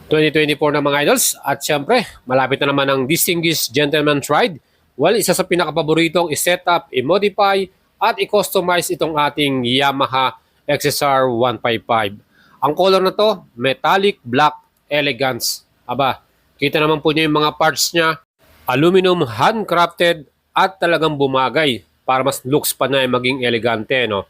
2024 na mga idols. At syempre, malapit na naman ang Distinguished Gentleman's Ride. Well, isa sa pinakapaboritong i-setup, i-modify, at i-customize itong ating Yamaha XSR 155. Ang color na to, metallic black elegance. Aba, kita naman po niyo yung mga parts niya. Aluminum handcrafted at talagang bumagay para mas looks pa na maging elegante, no?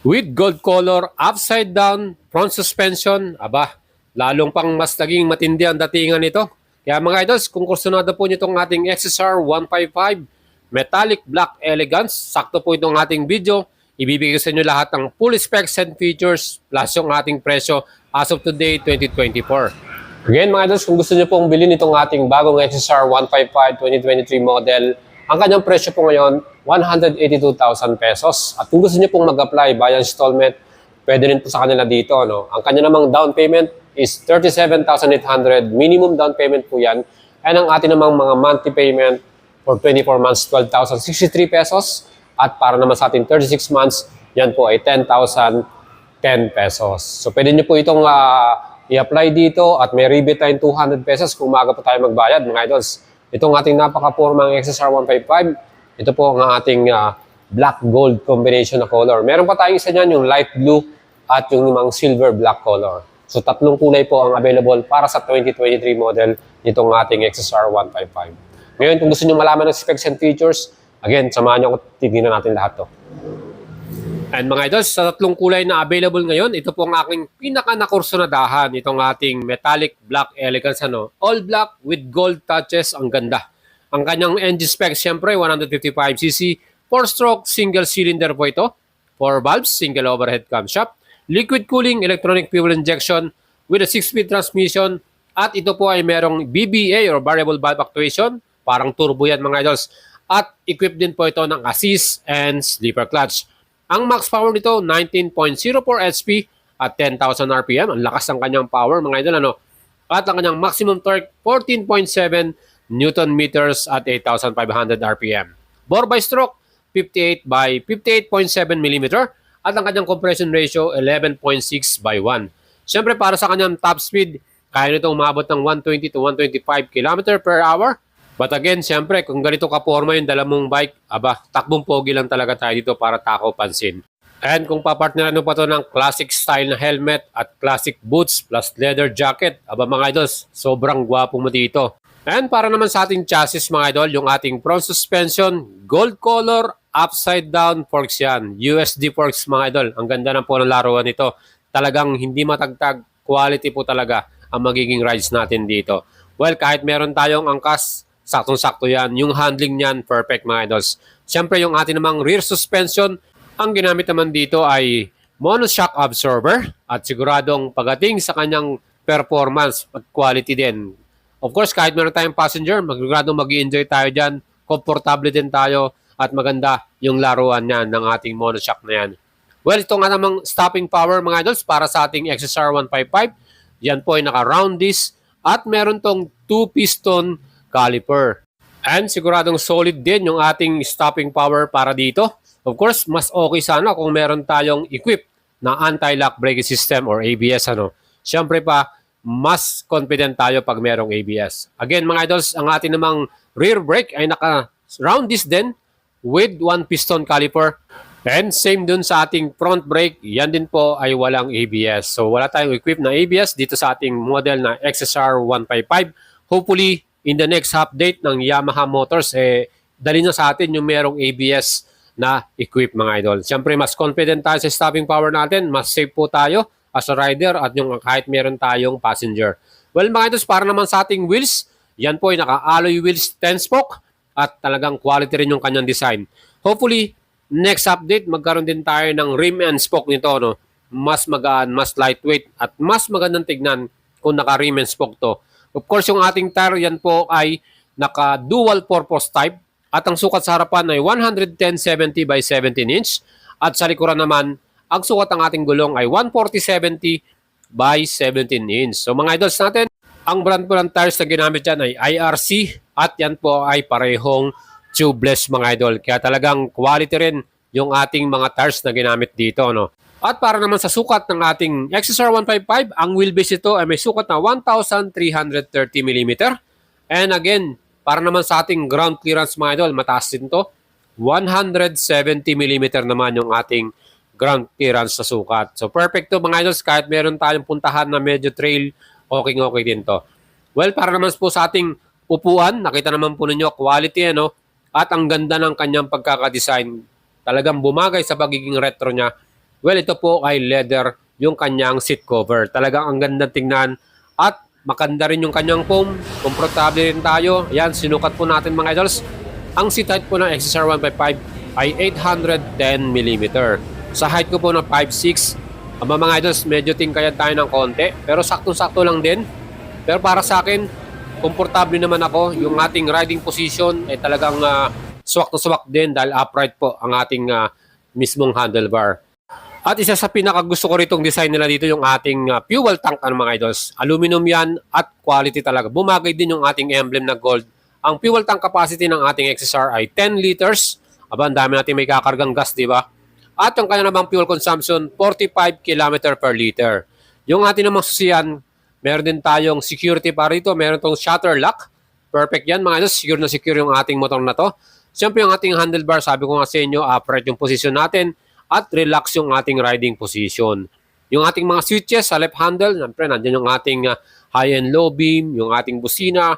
With gold color, upside down, front suspension, aba, lalong pang mas naging matindi ang datingan nito. Kaya mga idols, kung kursunado po nyo itong ating XSR 155 Metallic Black Elegance, sakto po itong ating video. Ibibigay sa inyo lahat ng full specs and features plus yung ating presyo as of today, 2024. Again mga idols, kung gusto nyo pong bilhin itong ating bagong XSR 155 2023 model, ang kanyang presyo po ngayon, 182,000 pesos. At kung gusto nyo pong mag-apply via installment, pwede rin po sa kanila dito. No? Ang kanya namang down payment is 37,800. Minimum down payment po yan. And ang atin namang mga monthly payment for 24 months, 12,063 pesos. At para naman sa ating 36 months, yan po ay 10,010 pesos. So pwede nyo po itong i-apply dito at may rebate tayong 200 pesos kung maaga po tayo magbayad mga idols. Itong ating napaka-pormang XSR 155, ito po ang ating black gold combination na color. Meron pa tayong isa dyan, yung light blue at yung mga silver black color. So tatlong kulay po ang available para sa 2023 model nitong ating XSR 155. Ngayon, kung gusto nyo malaman ng specs and features, again, samahan nyo ako, tignan natin lahat to. And mga idols, sa tatlong kulay na available ngayon, ito po ang aking pinaka-nakursunadahan, itong ating metallic black elegance, ano, all black with gold touches, ang ganda. Ang kanyang engine specs, syempre, 155cc, 4-stroke, single cylinder po ito, 4 valves, single overhead camshaft, liquid cooling, electronic fuel injection with a 6-speed transmission, at ito po ay merong BBA or variable valve actuation, parang turbo yan mga idols, at equipped din po ito ng assist and sleeper clutch. Ang max power nito, 19.04 HP at 10,000 RPM. Ang lakas ng kanyang power, mga idol, ano? At ang kanyang maximum torque, 14.7 Newton meters at 8,500 RPM. Bore by stroke, 58 by 58.7 mm. At ang kanyang compression ratio, 11.6 by 1. Siyempre, para sa kanyang top speed, kaya nito umabot ng 120 to 125 km per hour. But again, siyempre, kung ganito kaporma yung dala mong bike, aba, takbong pogi lang talaga tayo dito para takaw pansin. And kung papartneran mo pa to ng classic style na helmet at classic boots plus leather jacket, aba mga idols, sobrang gwapo mo dito. And para naman sa ating chassis mga idol, yung ating front suspension, gold color, upside down forks yan. USD forks mga idol. Ang ganda na po ng laruan nito. Talagang hindi matagtag, quality po talaga ang magiging rides natin dito. Well, kahit meron tayong angkas, saktong-sakto yan. Yung handling niyan, perfect mga idols. Siyempre, yung ating namang rear suspension, ang ginamit naman dito ay monoshock absorber at siguradong pagdating sa kanyang performance at quality din. Of course, kahit meron tayong passenger, magiguradong mag-i-enjoy tayo dyan, komportable din tayo at maganda yung laruan niyan ng ating monoshock na yan. Well, ito nga namang stopping power mga idols para sa ating XSR 155. Yan po ay naka-round disc at meron tong 2-piston caliper. And siguradong solid din yung ating stopping power para dito. Of course, mas okay sana kung meron tayong equipped na anti-lock braking system or ABS. Ano. Siyempre pa, mas confident tayo pag merong ABS. Again, mga idols, ang ating namang rear brake ay naka-round disc din with 1-piston caliper. And same dun sa ating front brake, yan din po ay walang ABS. So wala tayong equipped na ABS dito sa ating model na XSR 155. Hopefully, in the next update ng Yamaha Motors, dali na sa atin yung merong ABS na equip mga idol. Siyempre, mas confident tayo sa stopping power natin, mas safe po tayo as a rider at yung kahit meron tayong passenger. Well mga idol, para naman sa ating wheels, yan po ay naka-alloy wheels 10-spoke at talagang quality rin yung kanyang design. Hopefully, next update, magkaroon din tayo ng rim and spoke nito. No? Mas magaan, mas lightweight at mas magandang tignan kung naka-rim and spoke to. Of course, yung ating tire, yan po ay naka-dual purpose type at ang sukat sa harapan ay 110/70 by 17 inch at sa likuran naman, ang sukat ng ating gulong ay 140/70 by 17 inch. So mga idols natin, ang brand po ng tires na ginamit dyan ay IRC at yan po ay parehong tubeless mga idol. Kaya talagang quality rin yung ating mga tires na ginamit dito. No? At para naman sa sukat ng ating XSR 155, ang wheelbase ito ay may sukat na 1,330 mm. And again, para naman sa ating ground clearance mga idol, mataas din to. 170 mm naman yung ating ground clearance sa sukat. So perfect to mga idols, kahit meron tayong puntahan na medyo trail, okay din to. Well, para naman po sa ating upuan, nakita naman po ninyo quality ano, at ang ganda ng kanyang pagkakadesign. Talagang bumagay sa pagiging retro niya. Well, ito po ay leather yung kanyang seat cover. Talagang ang ganda tingnan at makanda rin yung kanyang foam. Komportable rin tayo. Yan, sinukat po natin mga idols. Ang seat height po ng XSR 155 ay 810 mm. Sa height ko po ng 5'6", mga idols, medyo tingkayan tayo ng konti. Pero sakto-sakto lang din. Pero para sa akin, komportable naman ako. Yung ating riding position ay talagang swak to swak din dahil upright po ang ating mismong handlebar. At isa sa pinakagusto ko ritong design nila dito yung ating fuel tank mga idols. Aluminum yan at quality talaga. Bumagay din yung ating emblem na gold. Ang fuel tank capacity ng ating XSR ay 10 liters. Aba, ang dami natin may kakargang gas, di ba? At yung kanya namang fuel consumption, 45 km per liter. Yung ating namang susiyan, meron din tayong security para dito. Meron tong shutter lock. Perfect yan mga idols. Secure na secure yung ating motor na to. Siyempre yung ating handlebar, sabi ko nga sa inyo, upright yung position natin at relax yung ating riding position. Yung ating mga switches sa left handle, siyempre nandiyan yung ating high and low beam, yung ating busina,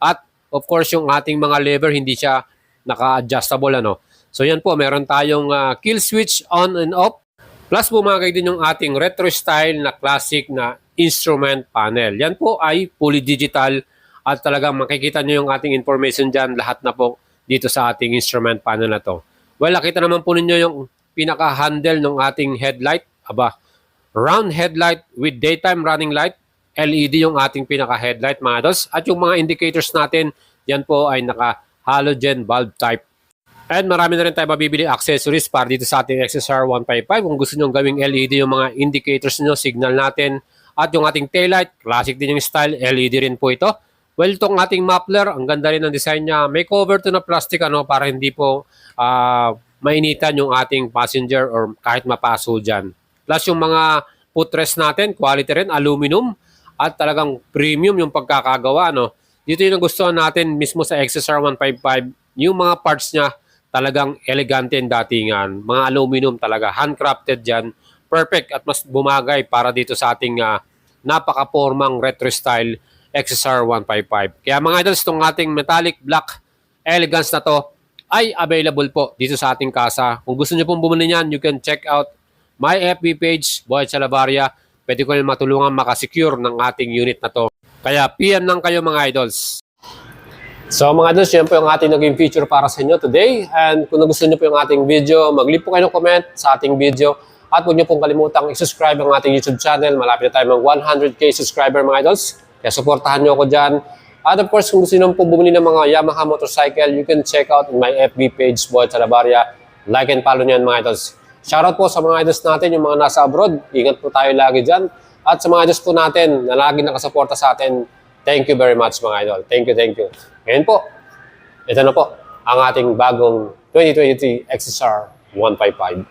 at of course yung ating mga lever, hindi siya naka-adjustable. Ano? So yan po, meron tayong kill switch on and off. Plus bumagay din yung ating retro style na classic na instrument panel. Yan po ay fully digital at talagang makikita nyo yung ating information dyan, lahat na po dito sa ating instrument panel na to. Well, nakita naman po ninyo yung pinaka-handle ng ating headlight. Aba, round headlight with daytime running light. LED yung ating pinaka-headlight mga idols. At yung mga indicators natin, yan po ay naka-halogen bulb type. And marami na rin tayo mabibili accessories para dito sa ating XSR 155. Kung gusto nyo gawing LED yung mga indicators nyo, signal natin. At yung ating taillight, classic din yung style, LED rin po ito. Well, itong ating muffler, ang ganda rin ng design niya. May cover to na plastic ano, para hindi po mainitan yung ating passenger or kahit mapaso dyan. Plus yung mga footrest natin, quality rin, aluminum at talagang premium yung pagkakagawa. No? Dito yung gusto natin mismo sa XSR 155, yung mga parts niya talagang elegante yung datingan. Mga aluminum talaga, handcrafted dyan. Perfect at mas bumagay para dito sa ating napaka-formang retro style XSR 155. Kaya mga idols, itong ating metallic black elegance na to ay available po dito sa ating kasa. Kung gusto niyo pong bumili niyan, you can check out my FB page, Boy Chalabaria. Pwede ko rin matulungan makasecure ng ating unit na to. Kaya PM lang kayo mga idols. So mga idols, yan po yung ating naging feature para sa inyo today. And kung gusto niyo po yung ating video, mag-leave po kayo ng comment sa ating video. At huwag niyo pong kalimutang i-subscribe ang ating YouTube channel. Malapit na tayo ng 100k subscriber mga idols. Kaya supportahan niyo ako dyan. At of course, kung gusto nyo pong bumili ng mga Yamaha motorcycle, you can check out my FB page, Boy Chalabaria. Like and follow nyo yan mga idols. Shoutout po sa mga idols natin, yung mga nasa abroad. Ingat po tayo lagi dyan. At sa mga idols po natin na lagi nakasuporta sa atin, thank you very much mga idol. Thank you, thank you. Ngayon po, ito na po ang ating bagong 2023 XSR 155.